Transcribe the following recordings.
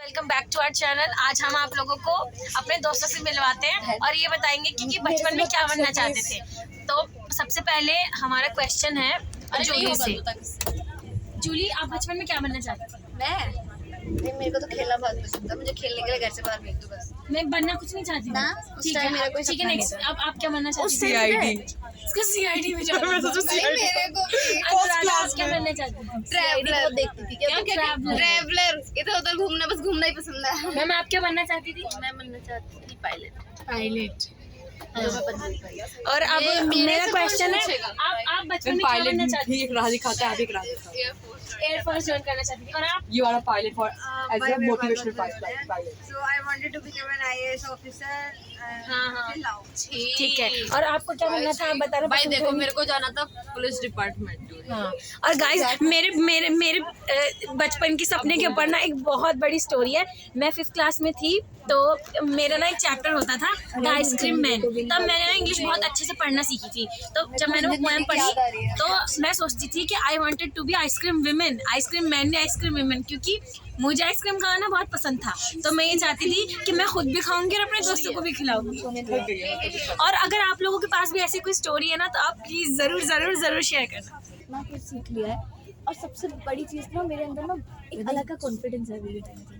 Welcome back to our channel. आज हम आप लोगों को अपने दोस्तों से मिलवाते हैं और ये बताएंगे कि बचपन में क्या बनना चाहते थे। तो सबसे पहले हमारा क्वेश्चन है जूली से। जूली, आप बचपन में क्या बनना चाहते थे? नहीं, मेरे को तो खेलना बहुत पसंद था। मुझे खेलने के लिए घर से बाहर भेज दो बस। मैं बनना कुछ नहीं चाहती ना, ठीक है मेरा कोई ठीक है। सपना नेक्स्ट, नहीं अब आप क्या बनना चाहती हैं? CID। इसको CID में जाना है। मेरे को आप क्या बनना चाहती हैं? ट्रैवलर देखती थी। क्या Traveler। ट्रैवलर, इधर उधर घूमना, बस घूमना ही पसंद है। मैम, आप क्या बनना चाहती थी? मैं बनना चाहती थी पायलट। पायलट। और और अब मेरा क्वेश्चन है, आप बचपन में क्या पायलट बनना चाहती भी एक राह दिखाता है, आप एक राह दिखाता है। थी? एयरफोर्स ज्वाइन करना चाहती थी। और आप? You are a pilot for as a motivational pilot. So I wanted to become an IAS officer. हाँ। ठीक है। और आपको क्या बनना था, आप बता रहे? भाई देखो, मेरे को जाना था पुलिस डिपार्टमेंट। हाँ। और गाइस, मेरे बचपन के सपने के ऊपर ना एक बहुत बड़ी स्टोरी है। मैं 5th क्लास में थी तो मेरा ना एक चैप्टर होता था द आइसक्रीम मैन। तब मैंने ना इंग्लिश बहुत अच्छे से पढ़ना सीखी थी। तो जब मैंने वो पोएम पढ़ी तो मैं सोचती थी कि I wanted to be ice cream women, ice cream man ने आइसक्रीम विमेन, क्योंकि मुझे आइसक्रीम खाना बहुत पसंद था। तो मैं ये चाहती थी कि मैं खुद भी खाऊंगी और अपने दोस्तों को भी खिलाऊंगी। और अगर आप लोगों के पास भी ऐसी कोई स्टोरी है ना तो आप प्लीज जरूर शेयर करना। ना कुछ सीख लिया है। और सबसे बड़ी चीज़ ना, मेरे अंदर ना एक अलग का कॉन्फिडेंस है अभी के टाइम पे।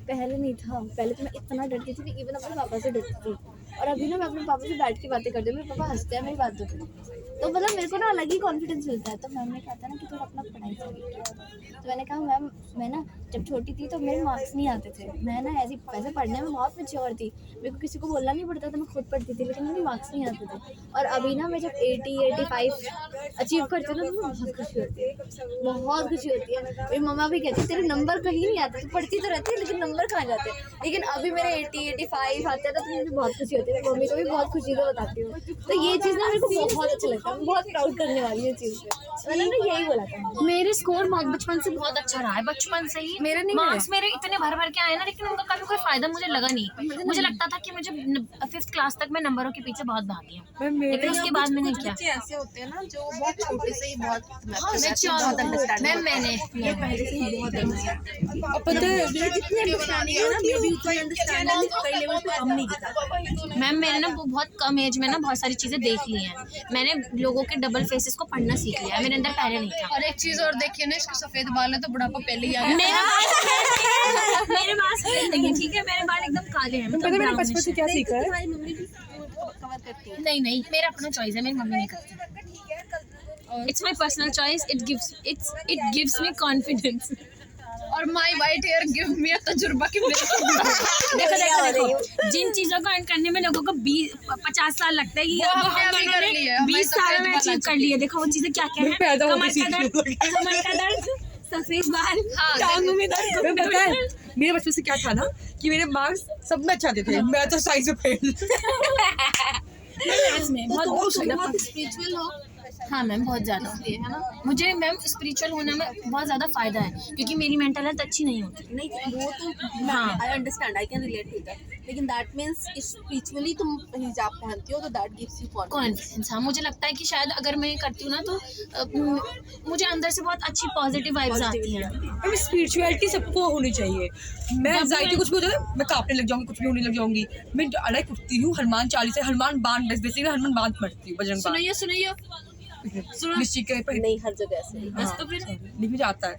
पहले नहीं था। पहले तो मैं इतना डरती थी कि इवन अपने पापा से डरती थी। और अभी ना मैं अपने पापा से बैठ के बातें करती हूँ, मेरे पापा हंसते हैं मेरी बातों पे। तो मतलब मेरे को ना अलग ही कॉन्फिडेंस मिलता है। तो मैम ने कहा था ना कि तुम अपना पढ़ाई करिए। तो मैंने कहा मैम, मैं ना जब छोटी थी तो मेरे मार्क्स नहीं आते थे। मैं ना वैसे पढ़ने में बहुत मैच्योर थी। मेरे को किसी को बोलना नहीं पड़ता था, मैं खुद पढ़ती थी, लेकिन मेरे मार्क्स नहीं आते थे। और अभी ना मैं जब 80-85 अचीव करती हूँ ना तो मुझे बहुत खुशी होती है, बहुत खुशी होती है। मेरी मम्मा भी कहती है तेरे नंबर कहीं नहीं आते, तू पढ़ती तो रहती है लेकिन नंबर कहाँ जाते हैं। लेकिन अभी मेरे 80-85 आते हैं तो मुझे बहुत खुशी होती है। मम्मी को भी बहुत खुशी से बताती हूँ। तो ये चीज़ ना मेरे को बहुत अच्छा लगता है। मैं बहुत प्राउड करने वाली है चीज़ पे। मैंने ना यही बोला था। मेरे स्कोर बचपन से बहुत अच्छा रहा है। बचपन से ही मेरे नहीं मार्क्स मेरे इतने भर के आए ना, लेकिन उनका कभी कोई फायदा मुझे लगा नहीं। मुझे लगता था कि मुझे 5th क्लास तक मैं नंबरों के पीछे बहुत भागी हूँ, लेकिन उसके बाद मैंने क्या ऐसे होते हैं ना जो बहुत छोटे से ही बहुत मैंने ये पहले से ही बहुत अब पता है जितनी अंडरस्टैंडिंग है ना, मेरी उतनी अंडरस्टैंडिंग कई लेवल पे कम नहीं दिखा। मैम, मैंने ना बहुत कम एज में ना बहुत सारी चीजें देख ली हैं। मैंने लोगों के डबल फेसेस को पढ़ना सीख लिया है, मेरे अंदर पहले नहीं था। और एक चीज और देखिए ना, इसके सफेद बाल है तो बुढ़ापा पहले ही आ गया। मेरे पास नहीं है, ठीक है, मेरे बाल एकदम काले हैं। पता है मैंने बचपन से क्या सीखा है? हमारी मम्मी भी कवर करती है। नहीं, मेरा अपना चॉइस है, मेरी मम्मी नहीं करती। It's my personal choice. It gives me confidence. और my white hair give me a तजुर्बा कि मेरे देखो, जिन चीजों को अर्न करने में लोगों को 50 साल लगता है, ये वो हम हमने दोनों कर ने लिया है। 20 साल में अचीव कर लिए। देखो वो चीजें क्या क्या मैं पैदा है। होती कमर का दर्द, सफेद बाल, टांगों में दर्द। तुम्हें पता है मेरे बचपन से क्या था ना कि मेरे मार्क्स सब में अच्छे आते थे, मैं तो साइंस में फेल। बहुत स्पिरिचुअल हो। हाँ मैम, बहुत ज़्यादा है ना। मुझे मैम स्पिरिचुअल होने में बहुत ज़्यादा फायदा है, क्योंकि मेरी मेंटल हेल्थ अच्छी नहीं होती। नहीं, वो तो हाँ। I understand, I can relate to that. लेकिन दैट मीन्स स्पिरिचुअली तुम हिजाब पहनती हो तो दैट गिव्स यू कॉन्फिडेंस। हाँ, मुझे लगता है कि शायद अगर मैं करती हूँ ना तो मुझे अंदर से बहुत अच्छी पॉजिटिव वाइब्स आती हैं। स्पिरिचुअलिटी सबको होनी चाहिए। मैं एंजाइटी कुछ भी हो जाए मैं कांपने लग जाऊंगी, कुछ भी होने लग जाऊंगी। मैं अलग उठती हूँ, हनुमान चालीसा, हनुमान बांध बेसिकली हनुमान बांध पढ़ती हूँ, बजरंग बाण। सुनिए नहीं, हर जगह ऐसे नहीं। बस तो फिर नहीं मुझे आता है।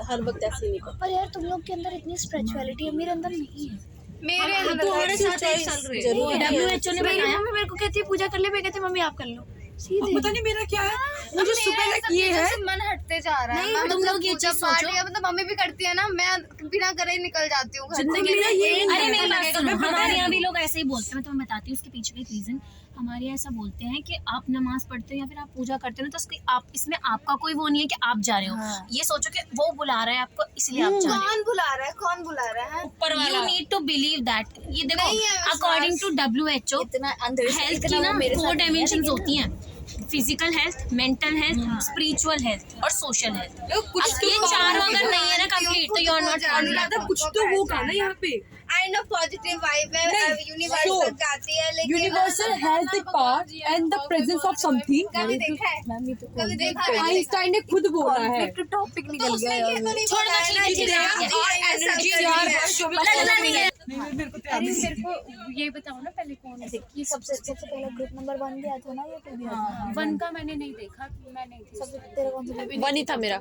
हर वक्त ऐसे नहीं करता। पर यार तुम लोग के अंदर इतनी स्पिरिचुअलिटी है, मेरे अंदर नहीं है। मेरे अंदर तुम्हारे साथ ही चल रही है। जरूरी है। WHO ने बताया। मम्मी मेरे को कहती है पूजा कर ले, मैं कहती हूँ मम्मी आप कर लो। सीधे पता नहीं मेरा क्या है, मुझे सुबह लग ये है। मन हटते जा रहा है। नहीं, तुम लोग ये चीज सोचो। मतलब मम्मी भी करती है ना, मैं बिना करे ही निकल जाती हूँ घर से। जिंदगी में ये अरे मेरी बात सुनो, हमारे यहाँ भी लोग ऐसे ही बोलते हैं। मैं तुम्हें बताती हूँ उसके पीछे का एक रीजन। हमारे यहाँ ऐसा बोलते हैं कि आप नमाज पढ़ते हो या फिर आप पूजा करते हो ना, तो इसमें आपका कोई वो नहीं है कि आप जा रहे हो। ये सोचो कि वो बुला रहा है आपको, इसलिए आप जा रहे हो। कौन बुला रहा है, कौन बुला रहा है? ऊपर वाला। You need to believe that। ये देखो, अकॉर्डिंग टू WHO, इतना हेल्थ की ना 4 डायमेंशंस होती हैं। Physical health, mental health, spiritual health और सोशल हेल्थ। कुछ ये चारों अगर नहीं है ना कंप्लीट, तो यू आर नॉट। कुछ तो होगा ना यहाँ पे। काइंड ऑफ पॉजिटिव वाइब है, यूनिवर्सल गाती है लेकिन universal has the power and the presence of something. कभी देखा है, कभी देखा है आइंस्टाइन ने खुद बोला है। टॉपिक निकल तो उसने गया ये तो नहीं छोड़ना बताया ना चाहिए, कि ठीक है। और एनर्जी मेरे को अरे मेरे को ये बताओ ना पहले कौन है ये सबसे पहला ग्रुप नंबर 1 गया था ना, ये तो भी था। 1 का मैंने नहीं देखा, मैं नहीं थी सबसे तेरा कौन सा group? 1 ही था मेरा।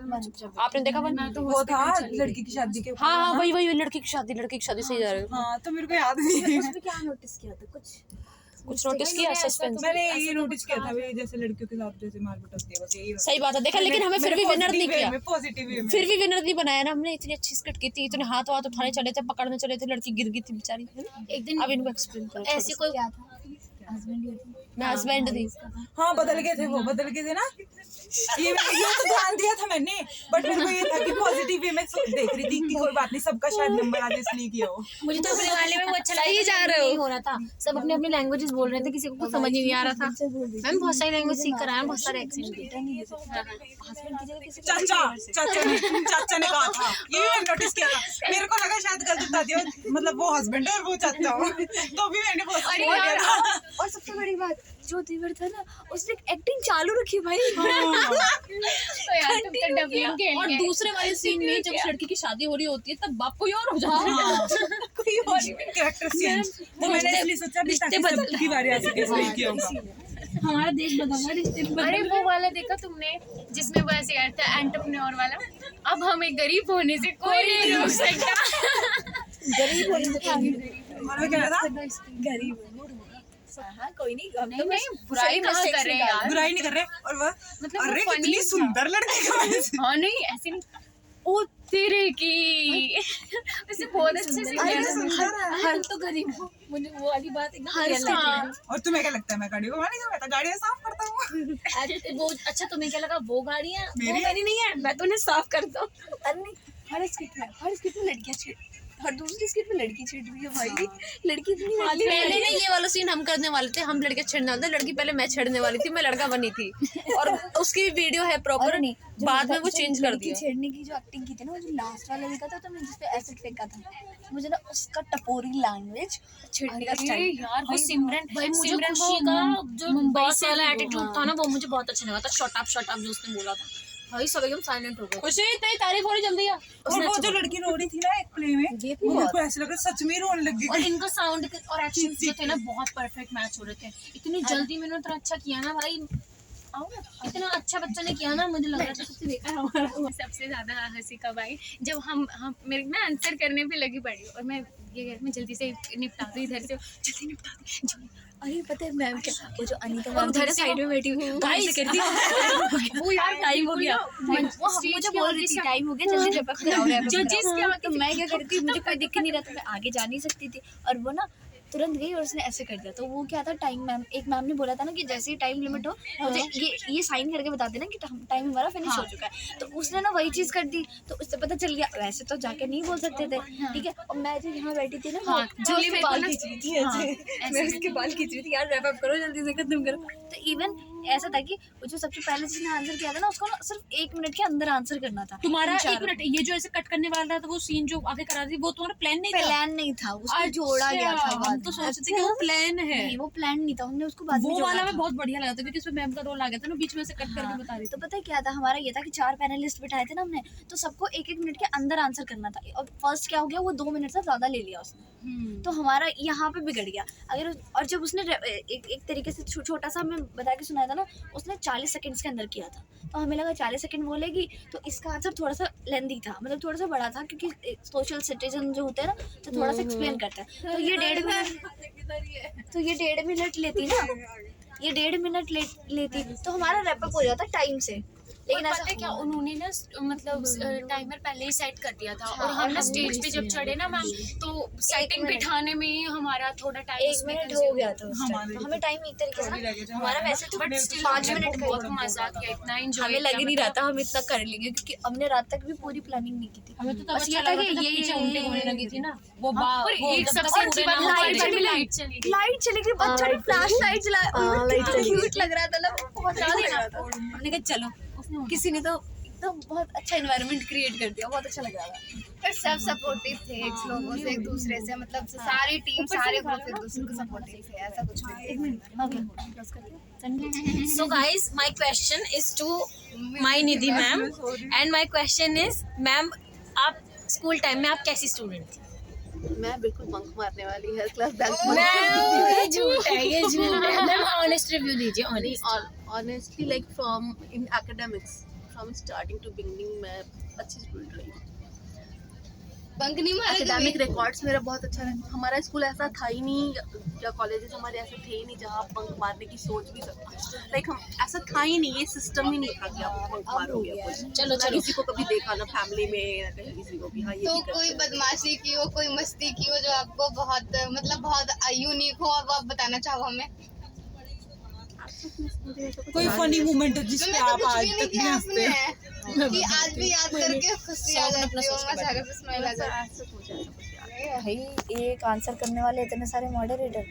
आपने देखा 1? मैं तो वो था लड़की की शादी के। हाँ हाँ वही वही लड़की की शादी से ही जा रहे हो। हाँ तो मेरे को याद नहीं है। उसमें क्या नोटिस किया था कुछ नोटिस किया सस्पेंस? मैंने ये नोटिस किया था भाई, जैसे लड़कियों के साथ जैसे मारपीट होती है, बस यही सही बात है, देखा लेकिन हमें फिर भी विनर नहीं किया। पॉजिटिव वे में। फिर भी विनर नहीं बनाया ना हमने। इतनी अच्छी स्किट की थी, इतने हाथ उठाने चले थे, पकड़ने चले थे, लड़की गिर गई थी बेचारी। एक दिन अब इनको एक्सप्लेन करो। ऐसे कोई क्या था? हस्बैंड ही थी। मैं हस्बैंड थी। हाँ बदल गए थे, वो बदल गए थे ना। ये तो ध्यान दिया था मैंने, बट मेरे को ये था कि पॉजिटिव वे में देख रही थी कि कोई बात नहीं, सबका शायद नंबर आज इसलिए किया हो। मुझे तो अपने वाले में वो अच्छा लगा, सही जा रहे हो। नहीं हो रहा था, सब अपने अपने लैंग्वेजेस बोल रहे थे, किसी को कुछ समझ ही नहीं आ रहा था। मैम बहुत सारी लैंग्वेज सीख कर आए हैं, बहुत सारे एक्सेंट भी। हस्बैंड की जगह किसी चाचा ने कहा था, ये भी नोटिस किया था। मेरे को लगा शायद गलत बता दिया, मतलब वो हस्बैंड है और वो चाचा हो, तो भी मैंने बहुत और सबसे बड़ी बात जो देवर था ना, उसने एक्टिंग चालू रखी भाई। तो यार तुम तो डबलिंग खेल और गए। दूसरे वाले सीन में जब उस लड़की की शादी हो रही होती है तब बाप कोई और हो जाता है। कोई और कैरेक्टर चेंज। वो मैंने इसलिए सोचा भी ताकि सबकी बारी आ सके, इसलिए किया होगा। हमारा देश बदलना, रिश्ते भी अरे वो वाला देखा तुमने जिसमें वो ऐसे यार था एंटरप्रेन्योर वाला, अब हमें गरीब होने से कोई नहीं रोक सकता। गरीब होने से काफी और वो कह रहा था गरीब हाँ कोई नहीं, हम नहीं नहीं बुराई कहाँ कर रहे हैं यार, बुराई नहीं कर रहे, और वो मतलब अरे वो funny कितनी था। सुंदर लड़की की वजह से। हाँ नहीं ऐसे नहीं, ओ तेरे की वैसे बहुत अच्छे से किया था। हम तो गरीब हो, मुझे वो वाली बात एकदम real लगी। हाँ और तुम्हें क्या लगता है मैं गाड़ी को मानी मैं तो गाड़ियाँ साफ करता हूँ। अरे वो अच्छा, तुम्हें क्या लगा वो गाड़ी है? वो मेरी- मेरी नहीं है, मैं तो उन्हें साफ करता हूँ। अरे नहीं, हर स्किट में लड़कियां चीट, हर दूसरी स्किट में लड़की चीट रही है भाई। लड़की इतनी वाली पहले ना ये वाला सीन हम करने वाले थे, हम लड़के छेड़ने वाले थे। लड़की पहले मैं छेड़ने वाली थी, मैं लड़का बनी थी, और उसकी वीडियो है प्रॉपर। नहीं, जो बाद में वो जो चेंज कर लड़की दिया। छेड़ने की जो एक्टिंग की थी ना, वो जो लास्ट वाला देखा था तो मैं जिसपे एसिड फेंका था, मुझे ना उसका टपोरी लैंग्वेज छेड़ने का अरे स्टाइल। यार वो सिमरन भाई मुझे सिमरन खुशी वो का जो मुंबई बॉस से वाला वो, एटीट्यूड था ना, वो मुझे बहुत अच्छा लगा था। शॉट अप जो उसने बोला था, भाई सब एकदम साइलेंट हो गए। खुशी इतनी तारीफ हो रही जल्दी यार। और वो जो लड़की रो रही थी ना एक प्ले में, वो मेरे को ऐसा लग रहा सच में रोने लग और गई। इनका साउंड और एक्शन जो थे ना बहुत परफेक्ट मैच हो रहे थे। इतनी जल्दी मैंने इतना अच्छा किया ना भाई, इतना अच्छा बच्चा ने किया ना, मुझे लग रहा था सबसे बेकार हमारा। सबसे ज्यादा हंसी कब आई जब हम मेरे ना आंसर करने पे लगी पड़ी और मैं ये मैं जल्दी से निपटा दूँ इधर से, जल्दी निपटा दूँ। अरे पता है मैम क्या, वो जो अनीता और मैम उधर थी साइड में बैठी हुई हूँ, गाइस वो यार टाइम हो गया, वो मुझे बोल रही थी टाइम हो गया जल्दी रैप अप कराओ Judges क्या तो मैं क्या करती, मुझे कोई दिख नहीं रहा था, मैं आगे जा नहीं सकती थी, और वो ना तुरंत गई और उसने ऐसे कर दिया। तो वो क्या था, टाइम मैम एक मैम ने बोला था ना कि जैसे ही टाइम लिमिट हो मुझे ये साइन करके बता देना कि टाइम हमारा फिनिश हो चुका है। तो उसने ना वही चीज़ कर दी, तो उससे पता चल गया। वैसे तो जाके नहीं बोल सकते थे, ठीक है। और मैं जो यहाँ बैठी थी ना, हाँ, जूली मेरे को बाल ना- खींच रही थी ऐसे, मैं उसके बाल खींच रही थी, यार रैप अप करो जल्दी से, खत्म करो। तो इवन ऐसा था कि वो जो सबसे पहले जिसने आंसर किया था ना, उसको ना सिर्फ 1 मिनट के अंदर आंसर करना था। तुम्हारा इन 1 चारों। मिनट ये जो ऐसे कट करने वाला था, वो सीन जो आगे करा दी, वो तुम्हारा प्लान नहीं था? प्लान नहीं था, उसको जोड़ा गया था हम बाद तो में। सोचते थे कि वो प्लान है। नहीं, वो प्लान नहीं था, हमने उसको बाद में वो जोड़ा वाला था। में बहुत बढ़िया लगा था क्योंकि इसमें मैम का रोल आ गया था ना, बीच में से कट करके बता रही तो पता है क्या था, हमारा ये था कि 4 पैनलिस्ट बिठाए थे ना हमने, तो सबको 1-1 मिनट के अंदर आंसर करना था। और फर्स्ट क्या हो गया, वो 2 मिनट से ज्यादा ले लिया उसने, तो हमारा यहाँ पे बिगड़ गया। अगर और जब उसने एक तरीके से छोटा सा हमें बता के सुनाया था ना, उसने 40 सेकंड्स के अंदर किया था, तो हमें लगा 40 सेकंड बोलेगी तो इसका आंसर थोड़ा सा लेंदी था, मतलब थोड़ा सा बड़ा था, क्योंकि सोशल सिटीजन जो होते हैं ना, तो थोड़ा सा एक्सप्लेन करते हैं। तो ये 1.5 मिनट लेती ना, ये 1.5 मिनट लेती तो हमारा रैप अप हो जाता टाइम से। लेकिन और ऐसा पता है क्या, उन्होंने ना मतलब टाइमर पहले ही सेट कर दिया था, और हम ना स्टेज पे जब चढ़े ना मैम, तो सेटिंग बिठाने में ही हमारा थोड़ा टाइम 1 मिनट हो गया था उस टाइम, तो हमें टाइम एक तरीके से ना, हमारा वैसे तो बट स्टिल 5 मिनट का बहुत ही था। मजा किया, इतना एंजॉय हमें लग ही नहीं रहा था हम इतना कर लेंगे, क्योंकि हमने रात तक भी पूरी प्लानिंग नहीं की थी। हमें तो तब बस अच्छा ये था लगा कि था, ये पीछे उल्टी होने लगी थी ना वो और एक जब तक सबसे पूरे अच्छी ना बात, हो हमारे जाए। घर में लाइट चली गई। लाइट चली गई, बच्चों ने फ्लैश लाइट चलाया, क्यूट लग रहा था ना, बहुत अच्छा लग रहा था। हमने कहा चलो, किसी ने तो एकदम बहुत अच्छा एनवायरनमेंट क्रिएट कर दिया, बहुत अच्छा लग रहा था। पर सब सपोर्टिव थे एक लोगों से, एक दूसरे से, मतलब सारी टीम सारे ग्रुप एक दूसरे को सपोर्टिव थे, ऐसा कुछ नहीं। So guys, my question is to my Nidhi ma'am, and my question is, ma'am, आप स्कूल टाइम में आप कैसी स्टूडेंट थी? मैं बिल्कुल बंक मारने वाली, हर क्लास बैंक ये झूठ है, ये झूठ है। मैम ऑनेस्ट रिव्यू दीजिए, honest. Honestly like from in academics, from starting to beginning मैं अच्छी स्टूडेंट रही। बंक नहीं मारा एकेडमिक रिकॉर्ड्स मेरा बहुत अच्छा रहा। हमारा स्कूल ऐसा था ही नहीं, या कॉलेजेस हमारे ऐसे थे ही नहीं जहाँ आप बंक मारने की सोच भी सकते। लाइक हम ऐसा था ही नहीं, ये सिस्टम ही नहीं था कि आप बंक मारोगे। चलो ना किसी को कभी देखा ना फैमिली में, ना कहीं किसी को भी। हाँ, ये तो भी करते कोई हैं। बदमाशी की हो, कोई मस्ती की हो जो आपको बहुत मतलब बहुत यूनिक हो, अब आप बताना चाहो हमें? कोई फनी मोमेंट है जिस पे मैंने तो आप कुछ आज भी नहीं तक किया हंसते हैं? आपने कि आज भी याद करके खुशी आ जाती हो, मजा आ जाता स्माइल आ जाती भाई एक आंसर करने वाले इतने सारे मॉडरेटर।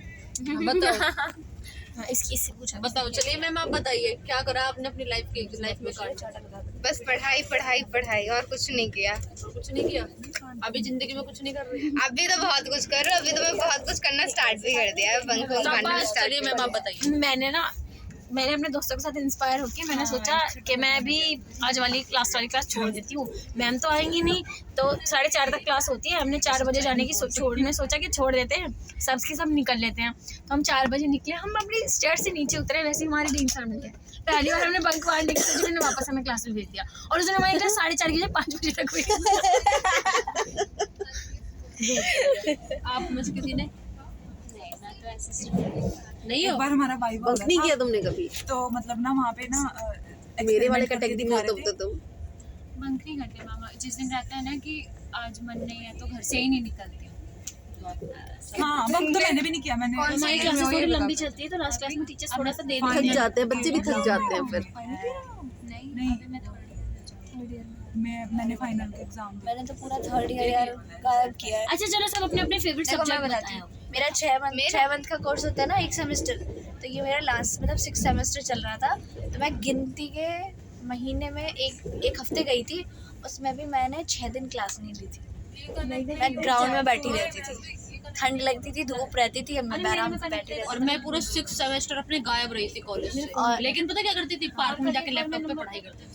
बताओ हाँ, इससे पूछा। बताओ, चलिए मैम आप बताइए क्या करा आपने अपनी लाइफ में काट? बस पढ़ाई पढ़ाई पढ़ाई, और कुछ नहीं किया। कुछ नहीं किया? अभी जिंदगी में कुछ नहीं कर रही? अभी तो बहुत कुछ कर रहे हो, अभी तो मैं बहुत कुछ करना स्टार्ट भी कर दिया है, बंक मारना स्टार्ट। चलिए मैम आप बताइए। मैंने अपने दोस्तों के साथ इंस्पायर होकर मैंने सोचा कि मैं भी आज वाली क्लास छोड़ देती हूँ। मैम तो आएंगी नहीं, तो 4:30 तक क्लास होती है। हमने 4 बजे जाने की सोचा कि छोड़ देते हैं, सबके सब निकल लेते हैं। तो हम 4 बजे निकले, हम अपनी स्टेयर से नीचे उतरे, वैसे ही हमारे डीन सर मिले। पहली बार हमने बंक मारने की सोची, मैंने वापस हमें क्लास में भेज दिया। और उसने हमारी क्लास 4:30 की 5 बजे तक हुई। आप में से किसी ने नहीं एक हो? बार हमारा वाइवा बंक नहीं किया तुमने कभी? तो मतलब ना वहाँ पे ना मेरे वाले experiment करके कैटेगरी दिखा में रहे तुम थे। तो तुम बंक नहीं करते मामा, जिस दिन रहता है ना कि आज मन नहीं है तो घर से ही नहीं निकलते। हाँ, बंक तो मैंने भी नहीं किया। मैंने हमारी क्लासेस थोड़ी लंबी चलती है, तो लास्ट क्लास में टीचर्स थोड़ा सा देर थक जाते हैं, बच्चे भी थक जाते हैं फिर। नहीं, मैंने फाइनल के एग्जाम दिए। मैंने तो पूरा 3rd ईयर गायब किया है। अच्छा चलो, सब अपने अपने फेवरेट देखो मैं सब्जेक्ट बताती बताएं। हूँ, मेरा 6 मंथ का कोर्स होता है ना, 1 सेमेस्टर। तो ये मेरा लास्ट मतलब 6 सेमेस्टर चल रहा था। तो मैं गिनती के महीने में एक हफ्ते गई थी, उसमें भी मैंने 6 दिन क्लास नहीं ली थी। मैं ग्राउंड में बैठी रहती थी, ठंड लगती थी, धूप रहती थी, मैं आराम से बैठी रहती और मैं पूरा 6 सेमेस्टर अपने गायब रही थी कॉलेज से। लेकिन पता क्या करती थी? पार्क में जाके लैपटॉप पे पढ़ाई करती थी।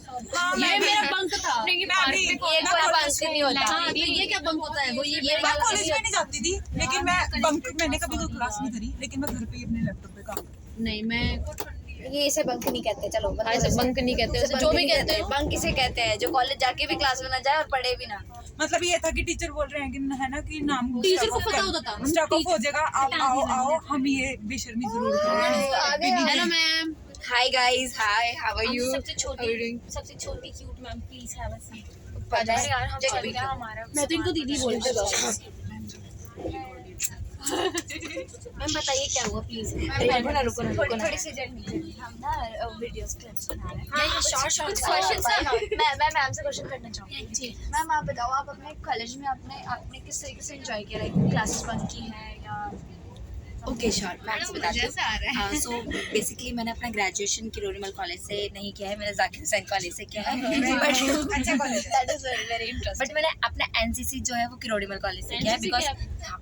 ये मेरा बंक था। थी। ये कोई बंक नहीं होता। हाँ, तो ये क्या बंक होता है? वो ये मैं कॉलेज में नहीं जाती थी, लेकिन मैंने कभी कोई क्लास नहीं करी, लेकिन मैं घर पे ही अपने लैपटॉप पे काम करती नहीं, मैं ये इसे बंक नहीं कहते। चलो ऐसे बंक नहीं कहते, इसे ऐसे जो भी कहते हो। बंक किसे कहते हैं? जो कॉलेज जाके भी क्लास में ना जाए और पढ़े भी ना। मतलब ये था कि टीचर बोल रहे हैं कि है ना कि नाम टीचर को पता होता था। स्टॉक ऑफ हो जाएगा, आप आओ हम ये बेशर्मी जरूर करेंगे। Hello ma'am. Hi guys, hi, how are you? सबसे छोटी cute ma'am, please have a seat. पता है यार हम चल गया हमारा। मैं तो इनको दीदी बोलती हूँ। मैम बताइए क्या हुआ प्लीज। रुको थोड़ी सी जर्नी हम ना वीडियोस क्लिप्स बना रहे हैं। हाँ, शॉर्ट क्वेश्चंस मैं मैम से क्वेश्चन करना चाहूँगी। मैम आप बताओ, आप अपने कॉलेज में आपने किस तरीके से एंजॉय किया? लाइक क्लासेस बंक की है या? ओके श्योर, मैं आपसे बताती जैसा आ रहा है। हूँ। सो बेसिकली मैंने अपना ग्रेजुएशन किरोड़ीमल कॉलेज से नहीं किया है, मैंने जाकिर हुसैन कॉलेज से किया है। अच्छा college. That is very interesting. But मैंने अपना एनसीसी जो है वो किरोड़ीमल कॉलेज से किया है, बिकॉज हाँ,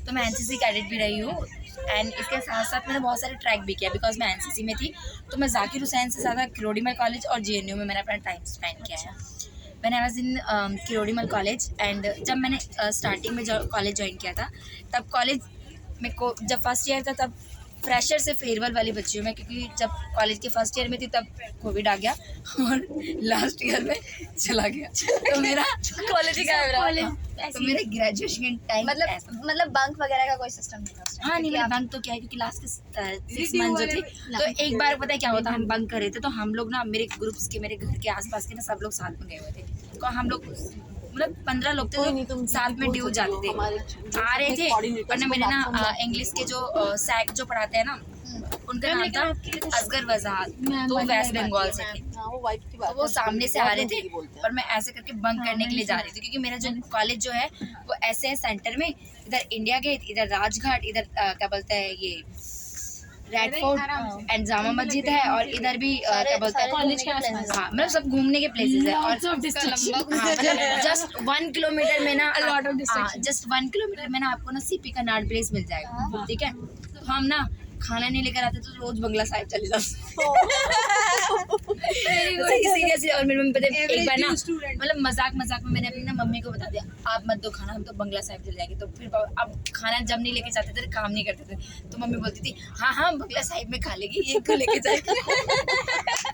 तो मैं एनसीसी कैडेट भी रही हूँ। एंड इसके साथ साथ मैंने बहुत सारे ट्रैक भी किया, बिकॉज मैं एनसीसी में थी। तो मैं जाकिर हुसैन से ज़्यादा किरोड़ीमल कॉलेज और जेएनयू में मैंने अपना टाइम स्पेंड किया है। मैंने I was in Kirorimal college. And जब मैंने स्टार्टिंग में कॉलेज ज्वाइन किया था, तब कॉलेज में को जब फर्स्ट ईयर था तब फ्रेशर से फेयरवेल वाली बच्ची हूँ मैं, क्योंकि जब कॉलेज के फर्स्ट ईयर में थी तब कोविड आ गया और लास्ट ईयर में चला गया। तो मेरा कॉलेज ही गायब रहा। तो मेरे ग्रेजुएशन टाइम मतलब बंक वगैरह का कोई सिस्टम नहीं था उस time? हाँ नहीं, मेरा बंक तो क्या है, क्योंकि लास्ट के 6 मंथ जो थे, तो एक बार पता है क्या होता, हम बंक कर रहे थे तो हम लोग ना मेरे ग्रुप्स के, मेरे घर के आसपास के ना सब लोग साथ में गए हुए थे। तो हम लोग मतलब 15 लोग थे जो साथ में ड्यू जाते थे, आ रहे थे। और ना मैंने ना इंग्लिश के जो सैक जो पढ़ाते हैं ना, उनका नाम था असगर वजाहत, तो वेस्ट बंगाल से थे। तो वो सामने से आ रहे थे और मैं ऐसे करके बंक करने के लिए जा रही थी, क्योंकि मेरा जो कॉलेज जो है वो ऐसे है सेंटर में, इधर इंडिया गेट, इधर राजघाट, इधर क्या बोलते हैं ये red fort and Jama Masjid है, और इधर भी क्या बोलते हैं कॉलेज के आसपास। हाँ मतलब सब घूमने के प्लेसेस है। और मतलब जस्ट 1 किलोमीटर में ना जस्ट 1 किलोमीटर में ना आपको ना सीपी का नाट प्लेस मिल जाएगा, ठीक है। तो हम ना खाना नहीं लेकर आते तो रोज बंगला साहिब चले जाते सीरियसली। और मेरी मम्मी पता है एक बार ना मतलब मजाक में मैंने अपनी ना मम्मी को बता दिया आप मत दो खाना, हम तो बंगला साहिब चले जाएंगे। तो फिर अब खाना जब नहीं लेके जाते थे काम नहीं करते थे, तो मम्मी बोलती थी हाँ बंगला साहिब में खा लेगी, ये क्यों लेके जाएगी।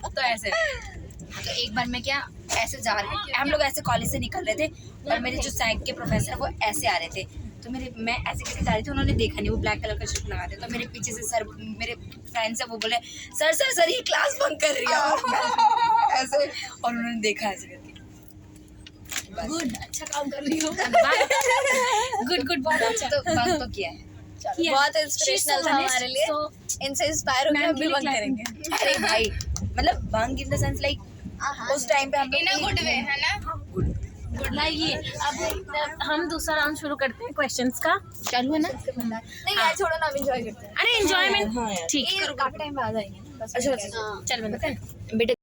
तो ऐसे हाँ, तो एक बार मैं क्या ऐसे जा रहे हम लोग ऐसे कॉलेज से निकल रहे थे, और मेरे जो सैक के प्रोफेसर है वो ऐसे आ रहे थे, तो मैं ऐसे करके जा रही थी, उन्होंने देखा नहीं, वो ब्लैक कलर का शर्ट लगाते, तो मेरे पीछे से सर मेरे फ्रेंड्स है वो बोले सर ये क्लास बंक कर रही है ऐसे, और उन्होंने देखा ऐसे करके। गुड, अच्छा काम कर रही हो। गुड बहुत अच्छा। तो बंक तो किया है। बहुत इंस्पिरेशनल था हमारे लिए, इनसे इंस्पायर होकर हम भी बंक करेंगे। अरे भाई मतलब bunk in the sense like उस टाइम पे हम इन अ गुड वे, है ना? लाइए अब हम दूसरा राउंड शुरू करते हैं क्वेश्चंस का। चालू है ना? नहीं यार छोड़ो ना, एंजॉय करते हैं। अरे एंजॉयमेंट ठीक है, काफी टाइम बाद आएंगे ना, बस अच्छा चल बंद कर। बेटा